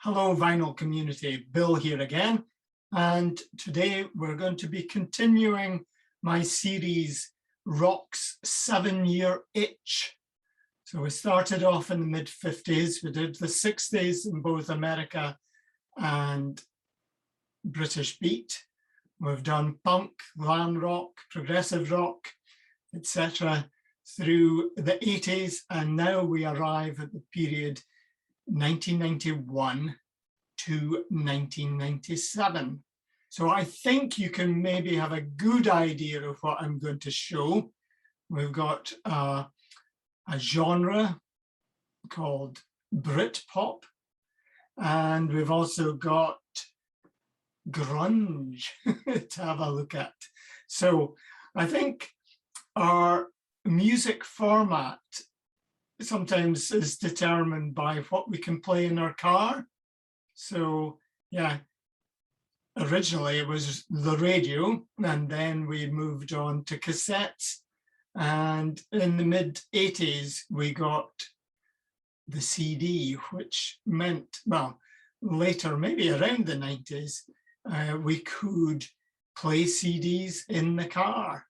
Hello, vinyl community. Bill here again. And today we're going to be continuing my series, Rock's 7-Year Itch. So we started off in the mid-50s. We did the 60s in both America and British beat. We've done punk, glam rock, progressive rock, etc. through the 80s. And now we arrive at the period 1991 to 1997. So I think you can maybe have a good idea of what I'm going to show. We've got a genre called Britpop, and we've also got grunge to have a look at. So I think our music format sometimes is determined by what we can play in our car. So yeah, originally it was the radio, and then we moved on to cassettes. And in the mid-80s, we got the CD, which meant, well, later, maybe around the 90s, we could play CDs in the car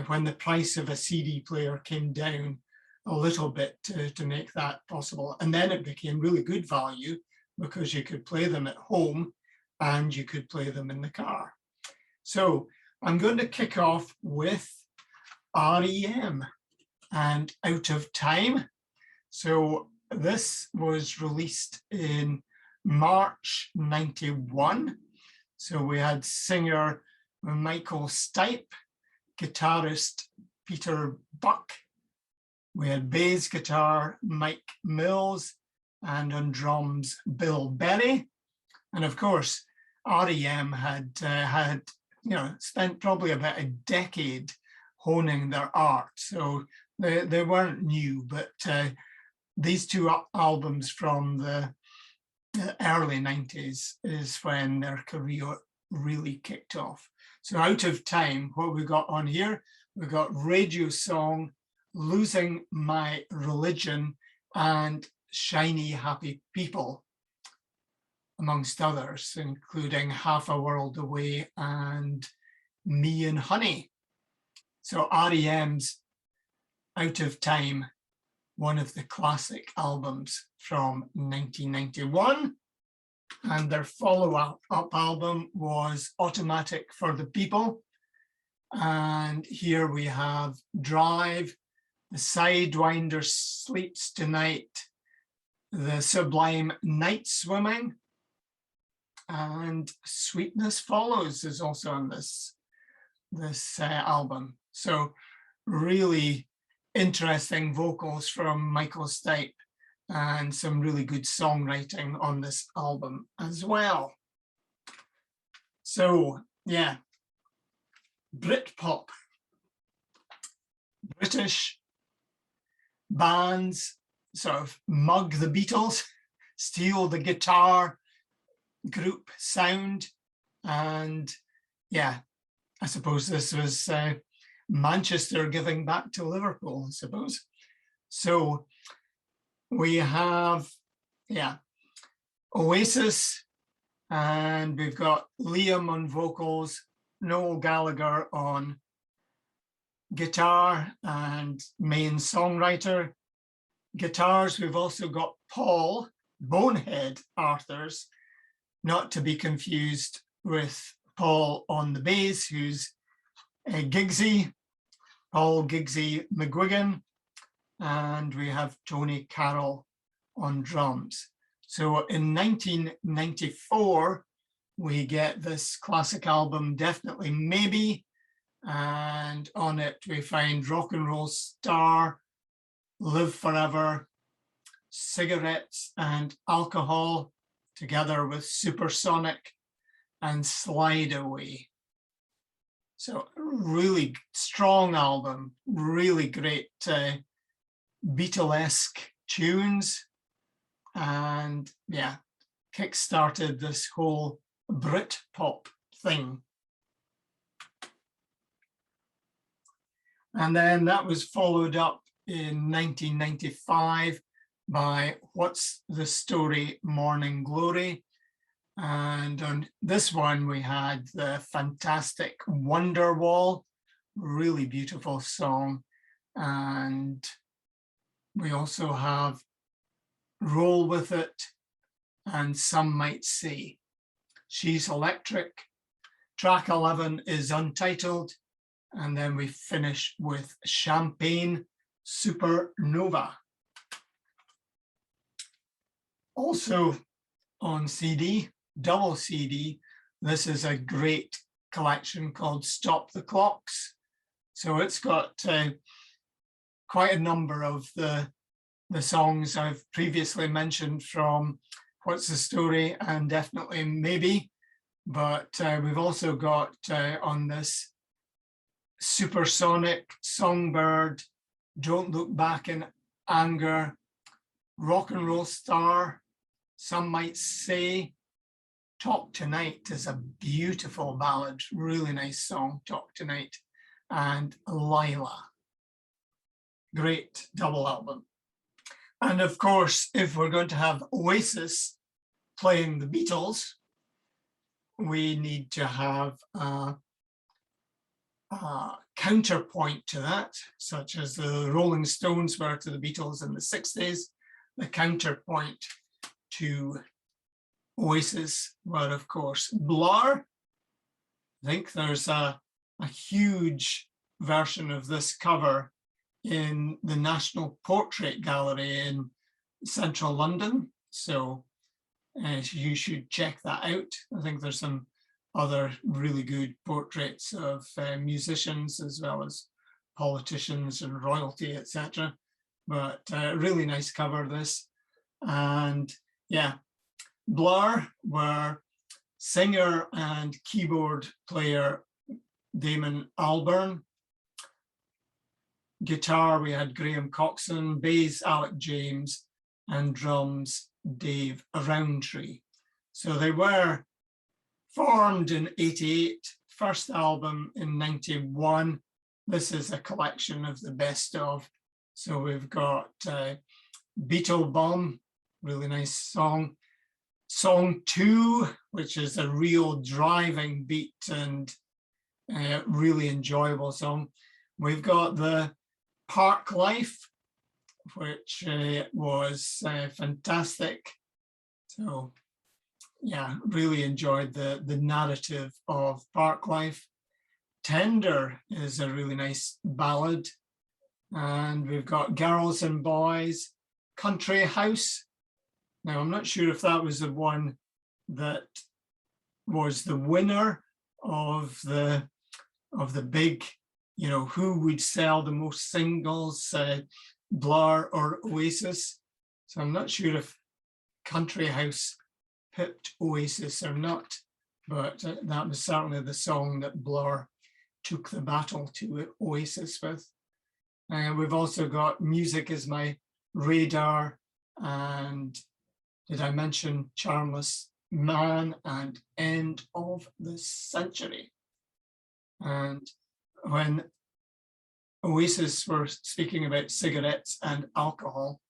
when the price of a CD player came down a little bit to make that possible. And then it became really good value because you could play them at home and you could play them in the car. So I'm going to kick off with REM and Out of Time. So this was released in March 91. So we had singer Michael Stipe, guitarist Peter Buck. We had bass guitar Mike Mills, and on drums Bill Berry. And of course, REM had spent probably about a decade honing their art. So they weren't new, but these two albums from the early 90s is when their career really kicked off. So Out of Time, what we got on here, we got Radio Song, Losing My Religion, and Shiny Happy People, amongst others, including Half a World Away and Me and Honey. So REM's Out of Time, one of the classic albums from 1991. And their follow-up album was Automatic for the People. And here we have Drive, The Sidewinder Sleeps Tonight, The Sublime Night Swimming, and Sweetness Follows is also on this album. So really interesting vocals from Michael Stipe and some really good songwriting on this album as well. So yeah, Britpop, British bands sort of mug the Beatles, steal the guitar group sound, and yeah, I suppose this was Manchester giving back to Liverpool, I suppose. So we have, yeah, Oasis, and we've got Liam on vocals, Noel Gallagher on guitar and main songwriter. Guitars, we've also got Paul Bonehead Arthurs, not to be confused with Paul on the bass, who's Giggsy, Paul Giggsy McGuigan, and we have Tony Carroll on drums. So in 1994, we get this classic album, Definitely Maybe, and on it we find Rock and Roll Star, Live Forever, Cigarettes and Alcohol, together with Supersonic and Slide Away. So really strong album, really great Beatlesque tunes, and yeah, kick-started this whole Britpop thing. And then that was followed up in 1995 by What's the Story, Morning Glory. And on this one, we had the fantastic Wonderwall, really beautiful song. And we also have Roll With It, and Some Might Say. She's Electric. Track 11 is Untitled. And then we finish with Champagne Supernova. Also on CD, double CD, this is a great collection called Stop the Clocks. So it's got quite a number of the songs I've previously mentioned from What's the Story and definitely Maybe, but we've also got on this Supersonic, Songbird, Don't Look Back in Anger, Rock and Roll Star, Some Might Say. Talk Tonight is a beautiful ballad, really nice song, Talk Tonight, and Lila. Great double album. And of course, if we're going to have Oasis playing the Beatles, we need to have a counterpoint to that, such as the Rolling Stones were to the Beatles in the 60s. The counterpoint to Oasis were, of course, Blur. I think there's a huge version of this cover in the National Portrait Gallery in central London. So you should check that out. I think there's some other really good portraits of musicians as well as politicians and royalty, etc. But really nice cover, this. And yeah, Blur were singer and keyboard player Damon Albarn. Guitar, we had Graham Coxon, bass, Alec James, and drums, Dave Roundtree. So they were formed in '88, first album in '91. This is a collection of the best of. So we've got Beetle Bomb, really nice song. Song 2, which is a real driving beat and really enjoyable song. We've got the Park Life, which was fantastic. So yeah, really enjoyed the narrative of Park Life. Tender is a really nice ballad. And we've got Girls and Boys, Country House. Now, I'm not sure if that was the one that was the winner of the big, you know, who would sell the most singles, Blur or Oasis. So I'm not sure if Country House pipped Oasis or not, but that was certainly the song that Blur took the battle to Oasis with. We've also got Music Is My Radar, and did I mention Charmless Man and End of the Century? And when Oasis were speaking about cigarettes and alcohol,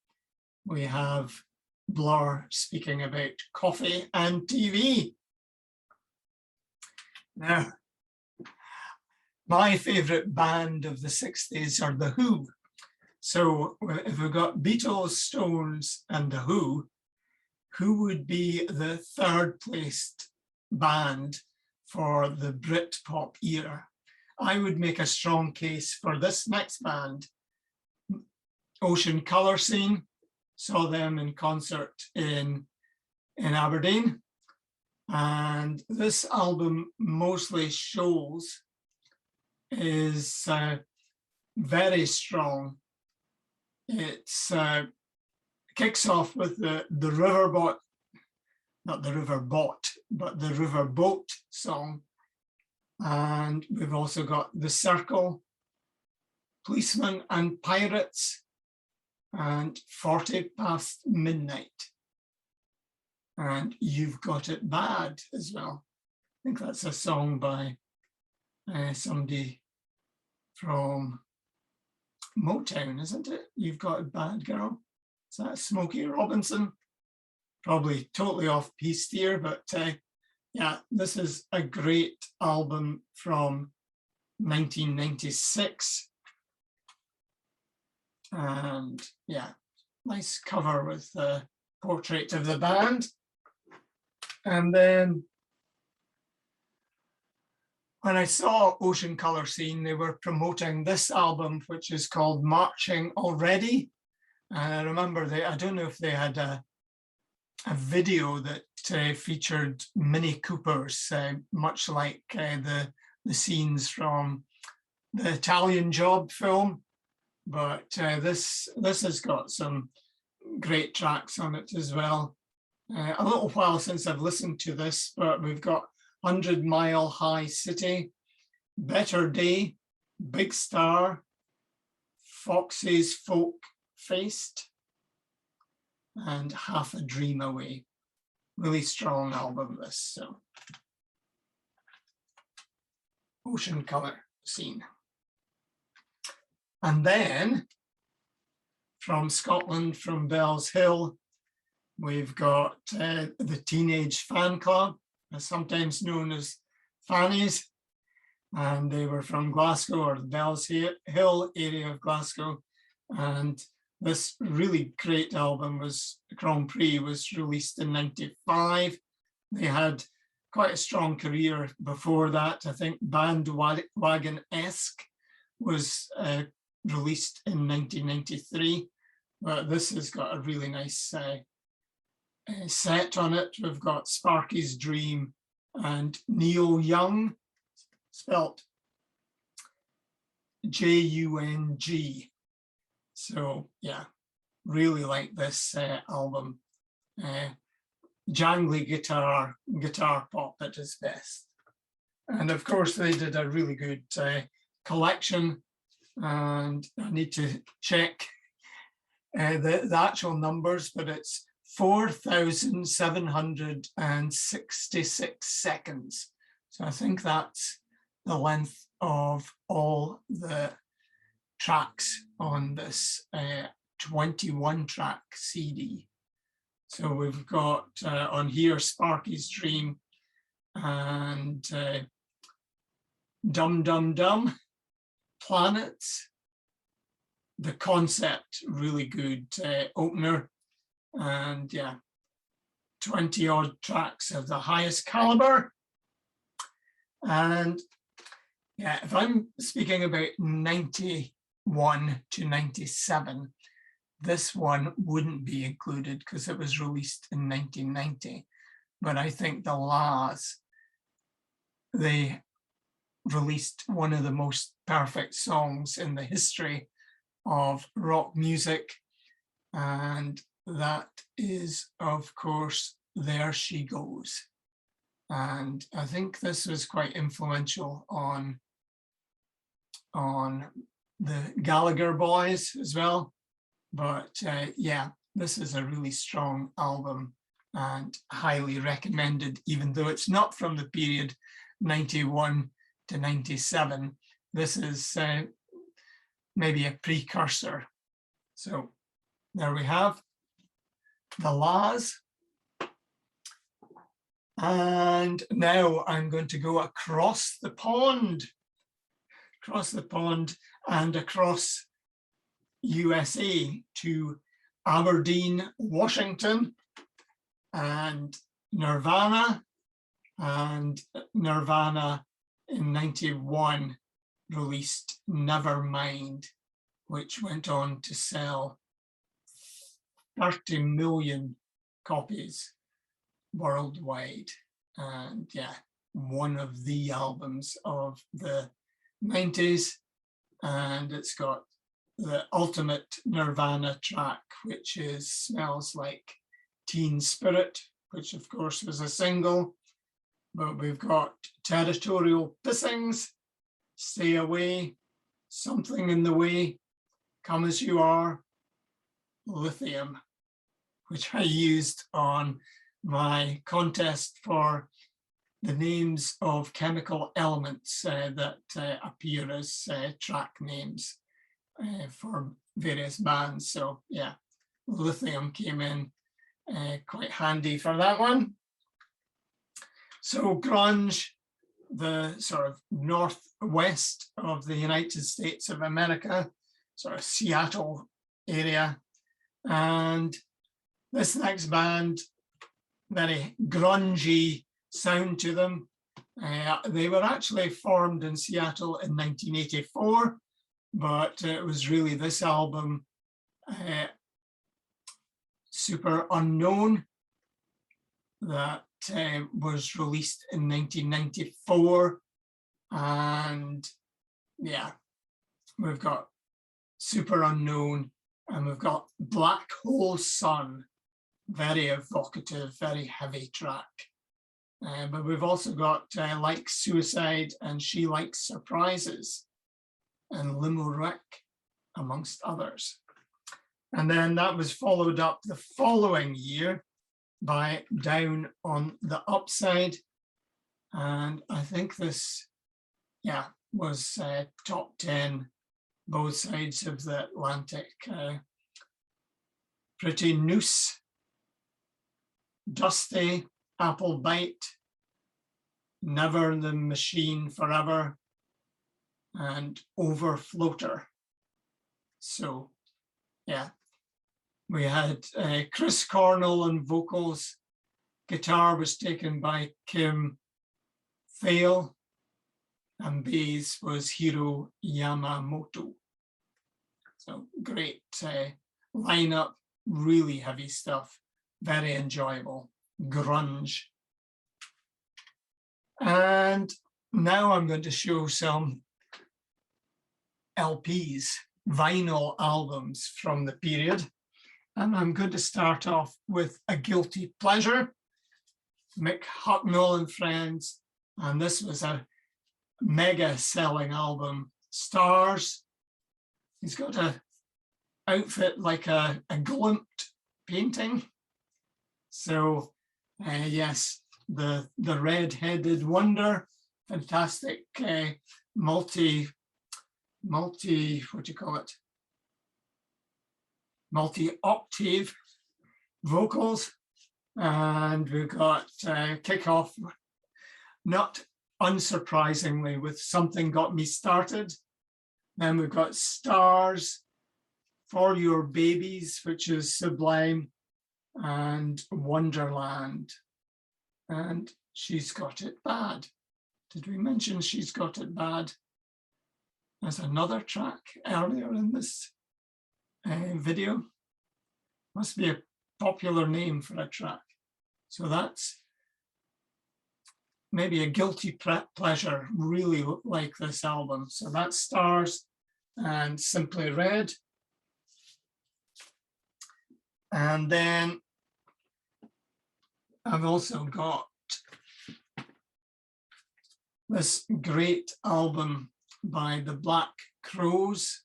we have Blur speaking about coffee and TV. Now, my favorite band of the 60s are The Who. So if we've got Beatles, Stones, and The Who would be the third placed band for the Britpop era? I would make a strong case for this next band, Ocean Colour Scene. Saw them in concert in Aberdeen. And this album, Mostly Shoals, is very strong. It's kicks off with the Riverboat, not the Riverbot, but the Riverboat song. And we've also got The Circle, Policemen and Pirates, and 40 Past Midnight. And You've Got It Bad as well. I think that's a song by somebody from Motown, isn't it? You've Got It Bad, Girl. Is that Smokey Robinson? Probably totally off piste here, but yeah, this is a great album from 1996. And yeah, nice cover with the portrait of the band. And then when I saw Ocean Colour Scene, they were promoting this album, which is called Marching Already. And I remember I don't know if they had a video that featured Mini Coopers, much like the scenes from the Italian Job film. But this has got some great tracks on it as well. A little while since I've listened to this, but we've got 100 Mile High City, Better Day, Big Star, Foxy's Folk Faced, and Half a Dream Away. Really strong album, this. So, Ocean Colour Scene. And then from Scotland, from Bells Hill, we've got the Teenage Fan Club, sometimes known as Fannies, and they were from Glasgow, or the Bells Hill area of Glasgow. And this really great album was Grand Prix, was released in '95. They had quite a strong career before that. I think Bandwagon-esque was released in 1993, but this has got a really nice set on it. We've got Sparky's Dream and Neil Young, spelt Jung. So yeah, really like this album. Jangly guitar pop at its best. And of course they did a really good collection, and I need to check the actual numbers, but it's 4,766 seconds. So I think that's the length of all the tracks on this 21 track CD. So we've got on here Sparky's Dream and Dum Dum Dum, Planets, The Concept, really good opener, and yeah, 20 odd tracks of the highest caliber. And yeah, if I'm speaking about 91 to 97, this one wouldn't be included because it was released in 1990. But I think the La's, they released one of the most perfect songs in the history of rock music, and that is, of course, There She Goes. And I think this was quite influential on the Gallagher boys as well. But yeah, this is a really strong album and highly recommended, even though it's not from the period 91 to 97. This is maybe a precursor. So there we have the La's. And now I'm going to go across the pond and across USA to Aberdeen, Washington, and Nirvana. And Nirvana in 91 released Nevermind, which went on to sell 30 million copies worldwide. And yeah, one of the albums of the 90s. And it's got the ultimate Nirvana track, which is Smells Like Teen Spirit, which of course was a single. But we've got Territorial Pissings, Stay Away, Something in the Way, Come As You Are, Lithium, which I used on my contest for the names of chemical elements that appear as track names for various bands. So yeah, lithium came in quite handy for that one. So grunge, the sort of northwest of the United States of America, sort of Seattle area. And this next band, very grungy sound to them. They were actually formed in Seattle in 1984, but it was really this album, Super Unknown, that was released in 1994. And yeah, we've got Super Unknown, and we've got Black Hole Sun, very evocative, very heavy track. But we've also got Like Suicide and She Likes Surprises and Limerick, amongst others. And then that was followed up the following year by Down on the Upside. And I think this, yeah, was top 10, both sides of the Atlantic. Pretty Noose, Dusty, Apple Bite, Never the Machine Forever, and Overfloater. So, yeah, we had Chris Cornell on vocals. Guitar was taken by Kim Thale, and bass was Hiro Yamamoto. So great lineup, really heavy stuff, very enjoyable, grunge. And now I'm going to show some LPs, vinyl albums from the period. And I'm going to start off with A Guilty Pleasure, Mick Hucknall and Friends. And this was a mega selling album, Stars. He's got an outfit like a glimpsed painting. So yes, the red-headed wonder, fantastic multi, what do you call it? Multi-octave vocals. And we've got kickoff, not unsurprisingly, with Something Got Me Started. Then we've got Stars, For Your Babies, which is sublime, and Wonderland. And She's Got It Bad. Did we mention She's Got It Bad as another track earlier in this video? Must be a popular name for a track. So that's maybe a guilty pleasure, really like this album. So that's Stars and Simply Red. And then I've also got this great album by the Black Crowes.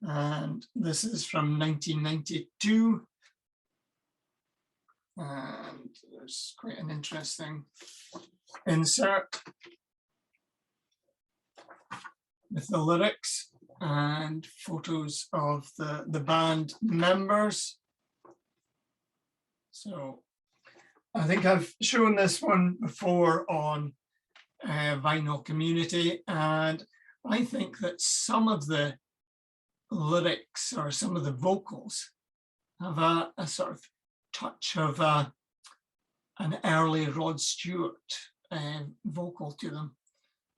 And this is from 1992. And there's quite an interesting insert with the lyrics and photos of the band members. So I think I've shown this one before on Vinyl Community, and I think that some of the lyrics or some of the vocals have a sort of touch of an early Rod Stewart vocal to them.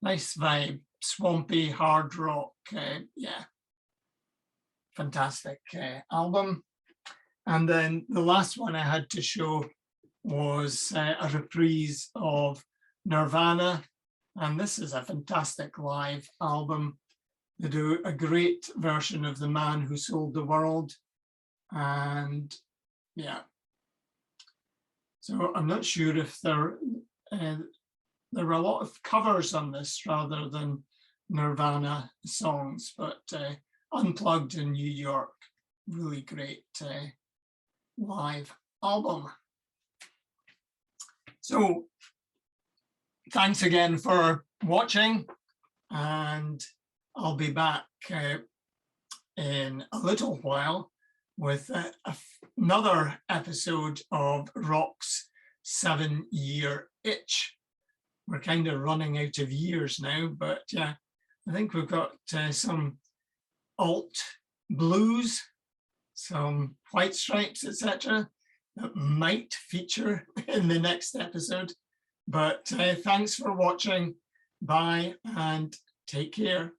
Nice vibe, swampy, hard rock, yeah. Fantastic album. And then the last one I had to show was a reprise of Nirvana. And this is a fantastic live album. They do a great version of The Man Who Sold the World. And yeah. So I'm not sure if there were a lot of covers on this rather than Nirvana songs, but Unplugged in New York, really great live album. So thanks again for watching, and I'll be back in a little while with another episode of Rock's 7-year itch. We're kind of running out of years now, but yeah, I think we've got some alt blues, some white stripes, etc., that might feature in the next episode. But thanks for watching. Bye and take care.